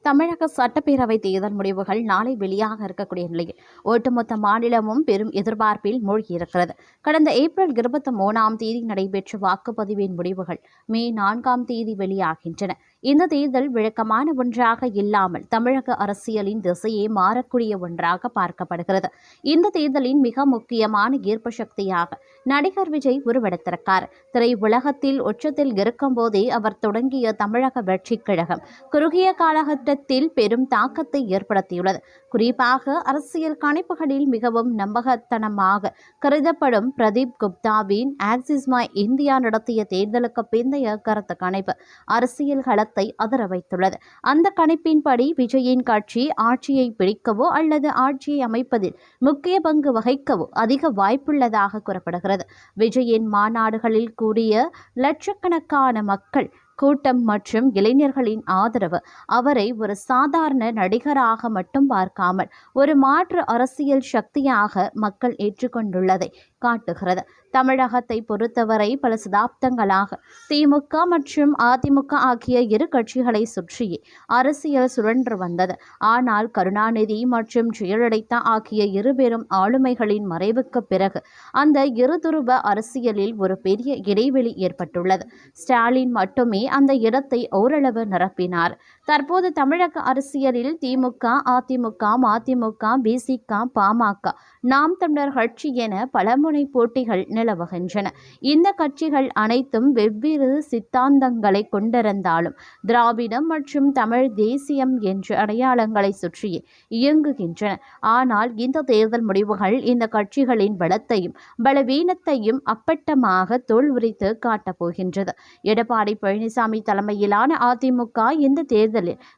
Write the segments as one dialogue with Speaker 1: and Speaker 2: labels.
Speaker 1: தமிழக சட்டப்பேரவை தேர்தல் முடிவுகள் நாளை வெளியாக இருக்கக்கூடிய நிலையில் ஒட்டுமொத்த மாநிலமும் பெரும் எதிர்பார்ப்பில் மூழ்கியிருக்கிறது. கடந்த ஏப்ரல் 23 நடைபெற்ற வாக்குப்பதிவின் முடிவுகள் மே 4 வெளியாகின்றன. இந்த தேர்தல் வழக்கமான ஒன்றாக இல்லாமல் தமிழக அரசியலின் திசையே மாறக்கூடிய ஒன்றாக பார்க்கப்படுகிறது. இந்த தேர்தலின் மிக முக்கியமான ஈர்ப்பு சக்தியாக நடிகர் விஜய் உருவெடுத்திருக்கார். திரை உலகத்தில் உச்சத்தில் இருக்கும்போதே அவர் தொடங்கிய தமிழக வெற்றிக் கழகம் குறுகிய காலகட்டத்தில் பெரும் தாக்கத்தை ஏற்படுத்தியுள்ளது. குறிப்பாக அரசியல் கணிப்புகளில் மிகவும் நம்பகத்தனமாக கருதப்படும் பிரதீப் குப்தாவின் ஆக்சிஸ் மை இந்தியா நடத்திய தேர்தலுக்கு பிந்தைய கருத்து கணிப்பு அரசியல் களத்தை அதிர வைத்துள்ளது. அந்த கணிப்பின்படி விஜயின் கட்சி ஆட்சியை பிடிக்கவோ அல்லது ஆட்சியை அமைப்பதில் முக்கிய பங்கு வகிக்கவோ அதிக வாய்ப்புள்ளதாக கூறப்படுகிறது. விஜயின் மாநாடுகளில் கூடிய லட்சக்கணக்கான மக்கள் கூட்டம் மற்றும் இளைஞர்களின் ஆதரவு அவரை ஒரு சாதாரண நடிகராக மட்டும் பார்க்காமல் ஒரு மாற்று அரசியல் சக்தியாக மக்கள் ஏற்றுக்கொண்டுள்ளதை காட்டுகிறது. தமிழகத்தை பொறுத்தவரை பல சதாப்தங்களாக திமுக மற்றும் அதிமுக ஆகிய இரு கட்சிகளை சுற்றியே அரசியல் சுழன்று வந்தது. ஆனால் கருணாநிதி மற்றும் ஜெயலலிதா ஆகிய இருபெரும் ஆளுமைகளின் மறைவுக்கு பிறகு அந்த இருதுருவ அரசியலில் ஒரு பெரிய இடைவெளி ஏற்பட்டுள்ளது. ஸ்டாலின் மட்டுமே அந்த இடத்தை ஓரளவு நிரப்பினார். தற்போது தமிழக அரசியலில் திமுக, அதிமுக, மதிமுக, பிசிக, பாமக, நாம் தமிழர் கட்சி என பலமுனை போட்டிகள் நிலவுகின்றன. இந்த கட்சிகள் அனைத்தும் வெவ்வேறு சித்தாந்தங்களை கொண்டிருந்தாலும் திராவிடம் மற்றும் தமிழ் தேசியம் என்ற அடையாளங்களை சுற்றியே இயங்குகின்றன. ஆனால் இந்த தேர்தல் முடிவுகள் இந்த கட்சிகளின் பலத்தையும் பலவீனத்தையும் அப்பட்டமாக தோல்விரித்து காட்டப் போகின்றது. எடப்பாடி பழனிசாமி தலைமையிலான அதிமுக இந்த தேர்தலில்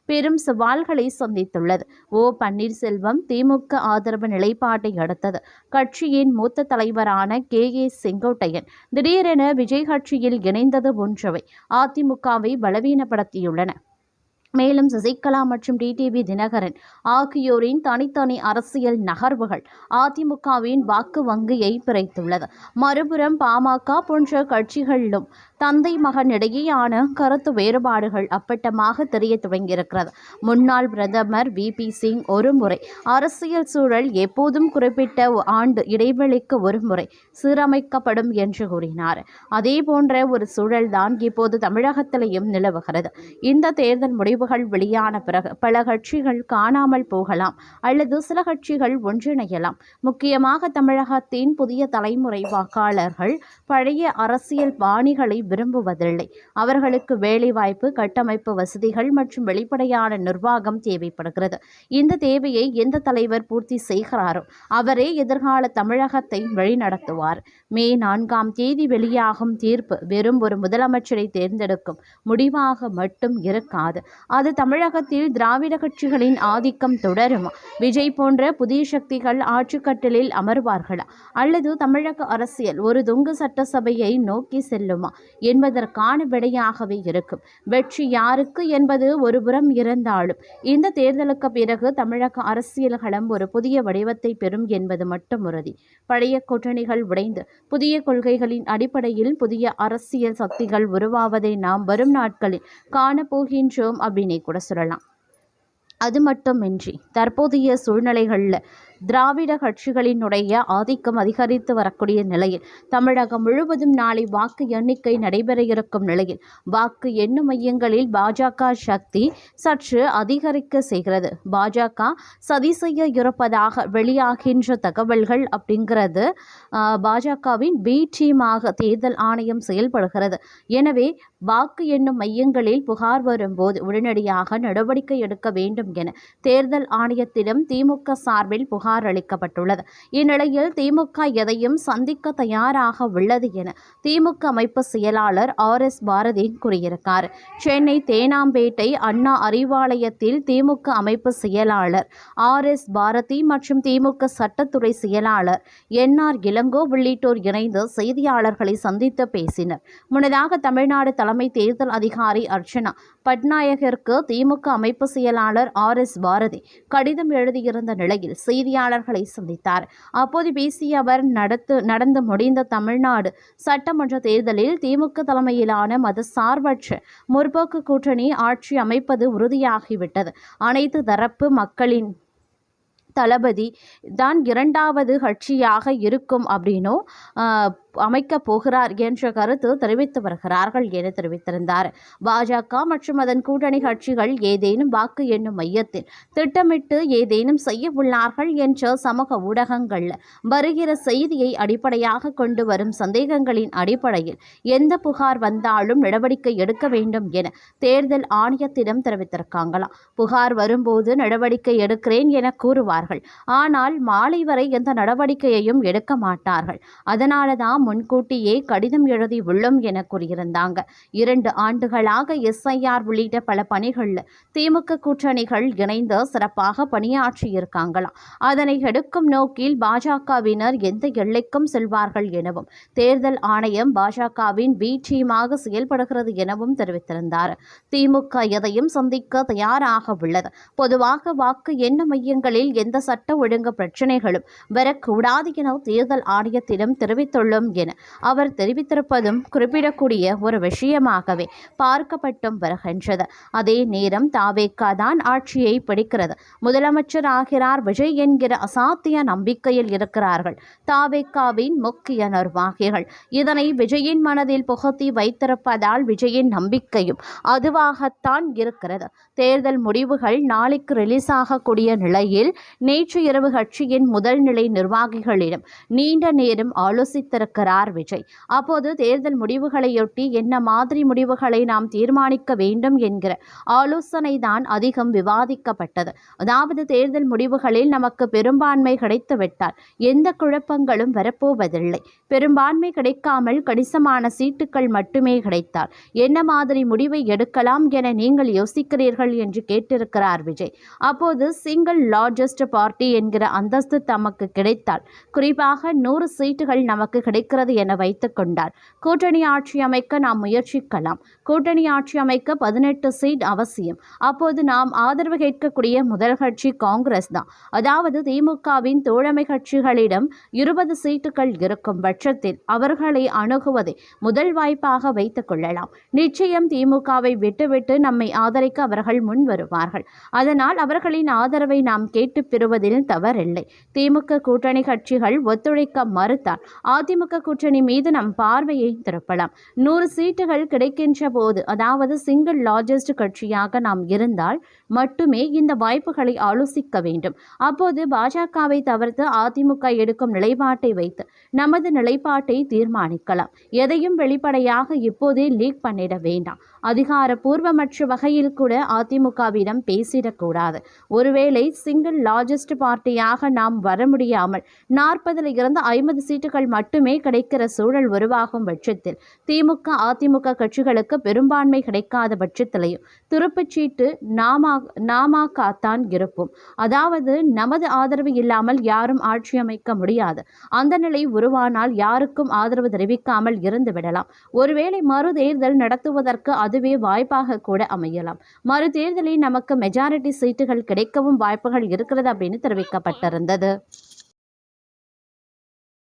Speaker 1: பெரும் சவால்களை சந்தித்துள்ளது. ஓ பன்னீர்செல்வம் திமுக ஆதரவு நிலைப்பாட்டை அடுத்தது. கட்சியின் மூத்த தலைவரான KA செங்கோட்டையன் திடீரென விஜய் கட்சியில் இணைந்தது போன்றவை அதிமுகவை பலவீனப்படுத்தியுள்ளன. மேலும் சசிகலா மற்றும் டிடிவி தினகரன் ஆகியோரின் தனித்தனி அரசியல் நகர்வுகள் அதிமுகவின் வாக்கு வங்கியை பிரித்துள்ளது. மறுபுறம் பாமக போன்ற கட்சிகளிலும் தந்தை மகன் இடையேயான கருத்து வேறுபாடுகள் அப்பட்டமாக தெரிய துவங்கியிருக்கிறது. முன்னாள் பிரதமர் VP சிங் ஒருமுறை அரசியல் சூழல் எப்போதும் குறிப்பிட்ட ஆண்டு இடைவெளிக்கு ஒருமுறை சீரமைக்கப்படும் என்று கூறினார். அதே போன்ற ஒரு சூழல்தான் இப்போது தமிழகத்திலேயும் நிலவுகிறது. இந்த தேர்தல் முடிவுகள் வெளியான பிறகு பல கட்சிகள் காணாமல் போகலாம் அல்லது சில கட்சிகள் ஒன்றிணையலாம். முக்கியமாக தமிழகத்தின் புதிய தலைமுறை வாக்காளர்கள் பழைய அரசியல் பாணிகளை விரும்புவதில்லை. அவர்களுக்கு வேலைவாய்ப்பு, கட்டமைப்பு வசதிகள் மற்றும் வெளிப்படையான நிர்வாகம் தேவைப்படுகிறது. இந்த தேவையை எந்த தலைவர் பூர்த்தி செய்கிறாரோ அவரே எதிர்கால தமிழகத்தை வழிநடத்துவார். மே 4 வெளியாகும் தீர்ப்பு வெறும் ஒரு முதலமைச்சரை தேர்ந்தெடுக்கும் முடிவாக மட்டும் இருக்காது. அது தமிழகத்தில் திராவிட கட்சிகளின் ஆதிக்கம் தொடருமா, விஜய் போன்ற புதிய சக்திகள் ஆட்சிக்கட்டிலில் அமர்வார்களா, அல்லது தமிழக அரசியல் ஒரு தொங்கு சட்டசபையை நோக்கி செல்லுமா என்பதற்கான விடையாகவே இருக்கும். வெற்றி யாருக்கு என்பது ஒருபுறம் இருந்தாலும் இந்த தேர்தலுக்கு பிறகு தமிழக அரசியல் களம் ஒரு புதிய வடிவத்தை பெறும் என்பது மட்டும் உறுதி. பழைய கூட்டணிகள் உடைந்து புதிய கொள்கைகளின் அடிப்படையில் புதிய அரசியல் சக்திகள் உருவாவதை நாம் வரும் நாட்களில் காணப்போகின்றோம் அப்படின்னே கூட சொல்லலாம். அது மட்டுமின்றி தற்போதைய சூழ்நிலைகளில் திராவிட கட்சிகளினுடைய ஆதிக்கம் அதிகரித்து வரக்கூடிய நிலையில் தமிழகம் முழுவதும் நாளை வாக்கு எண்ணிக்கை நடைபெற இருக்கும் நிலையில் வாக்கு எண்ணும் மையங்களில் பாஜக சக்தி சற்று அதிகரிக்க செய்கிறது. பாஜக சதி செய்ய இருப்பதாக வெளியாகின்ற தகவல்கள் அப்படிங்கிறது பாஜகவின் B டீமாக தேர்தல் ஆணையம் செயல்படுகிறது. எனவே வாக்கு எண்ணும் மையங்களில் புகார் வரும்போது உடனடியாக நடவடிக்கை எடுக்க வேண்டும் என தேர்தல் ஆணையத்திடம் திமுக சார்பில் புகார் அளிக்கப்பட்டுள்ளது. இந்நிலையில் திமுக எதையும் சந்திக்க தயாராக உள்ளது என திமுக அமைப்பு செயலாளர் RS பாரதி கூறியிருக்கார். சென்னை தேனாம்பேட்டை அண்ணா அறிவாலயத்தில் திமுக அமைப்பு செயலாளர் RS பாரதி மற்றும் திமுக சட்டத்துறை செயலாளர் NR இளங்கோ உள்ளிட்டோர் இணைந்து செய்தியாளர்களை சந்தித்து பேசினர். முன்னதாக தமிழ்நாடு தலைமை தேர்தல் அதிகாரி அர்ச்சனா பட்நாயகிற்கு திமுக அமைப்பு செயலாளர் RS பாரதி கடிதம் எழுதியிருந்த நிலையில் செய்தியாளர் செய்தியாளர்களை சந்தித்தார். அப்போது பேசிய அவர் நடந்து முடிந்த தமிழ்நாடு சட்டமன்ற தேர்தலில் திமுக தலைமையிலான மதசார்பற்ற முற்போக்கு கூட்டணி ஆட்சி அமைப்பது உறுதியாகிவிட்டது. அனைத்து தரப்பு மக்களின் தளபதி தான் இரண்டாவது கட்சியாக இருக்கும் அப்படின்னும் அமைக்க போகிறார் என்ற கருத்து தெரிவித்து வருகிறார்கள் என தெரிவித்திருந்தார். பாஜக மற்றும் அதன் கூட்டணி கட்சிகள் ஏதேனும் வாக்கு எண்ணும் மையத்தில் திட்டமிட்டு ஏதேனும் செய்ய உள்ளார்கள் என்ற சமூக ஊடகங்கள் வருகிற செய்தியை அடிப்படையாக கொண்டு வரும் சந்தேகங்களின் அடிப்படையில் எந்த புகார் வந்தாலும் நடவடிக்கை எடுக்க வேண்டும் என தேர்தல் ஆணையத்திடம் தெரிவித்திருக்காங்களாம். புகார் வரும்போது நடவடிக்கை எடுக்கிறேன் என கூறுவார்கள். ஆனால் மாலை வரை எந்த நடவடிக்கையையும் எடுக்க மாட்டார்கள். அதனாலதான் முன்கூட்டியே கடிதம் எழுதி உள்ளோம் என கூறியிருந்தாங்க. 2 ஆண்டுகளாக SIR உள்ளிட்ட பல பணிகளில் திமுக கூட்டணிகள் இணைந்து சிறப்பாக பணியாற்றி இருக்காங்களாம். அதனை எடுக்கும் நோக்கில் பாஜகவினர் எந்த எல்லைக்கும் செல்வார்கள் எனவும் தேர்தல் ஆணையம் பாஜகவின் பி டீமாக செயல்படுகிறது எனவும் தெரிவித்திருந்தார். திமுக எதையும் சந்திக்க தயாராக உள்ளது. பொதுவாக வாக்கு எண்ண மையங்களில் எந்த சட்ட ஒழுங்கு பிரச்சனைகளும் வரக்கூடாது என தேர்தல் ஆணையத்திடம் தெரிவித்துள்ளோம் என அவர் தெரிவித்திருப்பதும் குறிப்பிடக்கூடிய ஒரு விஷயமாகவே பார்க்கப்பட்டும் வருகின்றது. அதே நேரம் தாவேகா தான் ஆட்சியை பிடிக்கிறது, முதலமைச்சர் ஆகிறார் விஜய் என்கிற அசாத்திய நம்பிக்கையில் இருக்கிறார்கள் தாவேகாவின் முக்கிய நிர்வாகிகள். இதனை விஜயின் மனதில் புகுத்தி வைத்திருப்பதால் விஜயின் நம்பிக்கையும் அதுவாகத்தான் இருக்கிறது. தேர்தல் முடிவுகள் நாளைக்கு ரிலீஸ் ஆகக்கூடிய நிலையில் நேற்று இரவு கட்சியின் முதல் நிலை நிர்வாகிகளிடம் நீண்ட நேரம் ஆலோசித்திருக்கிறார் விஜய். அப்போது தேர்தல் முடிவுகளையொட்டி என்ன மாதிரி முடிவுகளை நாம் தீர்மானிக்க வேண்டும் என்கிற ஆலோசனை தான் அதிகம் விவாதிக்கப்பட்டது. அதாவது தேர்தல் முடிவுகளில் நமக்கு பெரும்பான்மை கிடைத்துவிட்டால் எந்த குழப்பங்களும் வரப்போவதில்லை. பெரும்பான்மை கிடைக்காமல் கணிசமான சீட்டுகள் மட்டுமே கிடைத்தால் என்ன மாதிரி முடிவை எடுக்கலாம் என நீங்கள் யோசிக்கிறீர்கள் என்று கேட்டிருக்கிறார் விஜய். அப்போது சிங்கிள் லார்ஜஸ்ட் பார்ட்டி என்கிற அந்தஸ்து தமக்கு கிடைத்தால், குறிப்பாக 100 சீட்டுகள் நமக்கு கிடைக்கிறது என வைத்துக் கொண்டால் கூட்டணி ஆட்சி அமைக்க நாம் முயற்சிக்கலாம். கூட்டணி ஆட்சி அமைக்க 18 சீட் அவசியம். அப்போது நாம் ஆதரவு கேட்கக்கூடிய முதல் கட்சி காங்கிரஸ் தான். அதாவது திமுகவின் தோழமை கட்சிகளிடம் 20 சீட்டுகள் இருக்கும் பட்சத்தில் அவர்களை அணுகுவதை முதல் வாய்ப்பாக வைத்துக் கொள்ளலாம். நிச்சயம் திமுகவை விட்டுவிட்டு நம்மை ஆதரிக்க அவர்கள் முன் வருவார்கள். அதனால் அவர்களின் ஆதரவை நாம் கேட்டு பெறுவதில் தவறில்லை. திமுக கூட்டணி கட்சிகள் ஒத்துழைக்க மறுத்தால் அதிமுக கூட்டணி மீது நம் பார்வையை திருப்பலாம். 100 சீட்டுகள் கிடைக்கின்ற போது, அதாவது சிங்கிள் லார்ஜஸ்ட் கட்சியாக நாம் இருந்தால் மட்டுமே இந்த வாய்ப்புகளை ஆலோசிக்க வேண்டும். அப்போது பாஜகவை தவிர்த்து அதிமுக எடுக்கும் நிலைப்பாட்டை வைத்து நமது நிலைப்பாட்டை தீர்மானிக்கலாம். எதையும் வெளிப்படையாக இப்போதே லீக் பண்ணிட வேண்டாம். அதிகாரப்பூர்வமற்ற வகையில் கூட அதிமுகவிடம் பேசிடக்கூடாது. ஒருவேளை சிங்கிள் லார்ஜஸ்ட் பார்ட்டியாக நாம் வர முடியாமல் 40 இருந்து 50 சீட்டுகள் மட்டுமே கிடைக்கிற சூழல் உருவாகும் பட்சத்தில் திமுக அதிமுக கட்சிகளுக்கு பெரும்பான்மை கிடைக்காத பட்சத்திலையும் துருப்புச்சீட்டு நாமதான் இருப்போம். அதாவது நமது ஆதரவு இல்லாமல் யாரும் ஆட்சி அமைக்க முடியாது. அந்த நிலை உருவானால் யாருக்கும் ஆதரவு தெரிவிக்காமல் இருந்து விடலாம். ஒருவேளை மறு தேர்தல் நடத்துவதற்கு அதுவே வாய்ப்பாக கூட அமையலாம். மறு தேர்தலில் நமக்கு மெஜாரிட்டி சீட்டுகள் கிடைக்கவும் வாய்ப்புகள் இருக்கிறது அப்படின்னு தெரிவிக்கப்பட்டிருந்தது.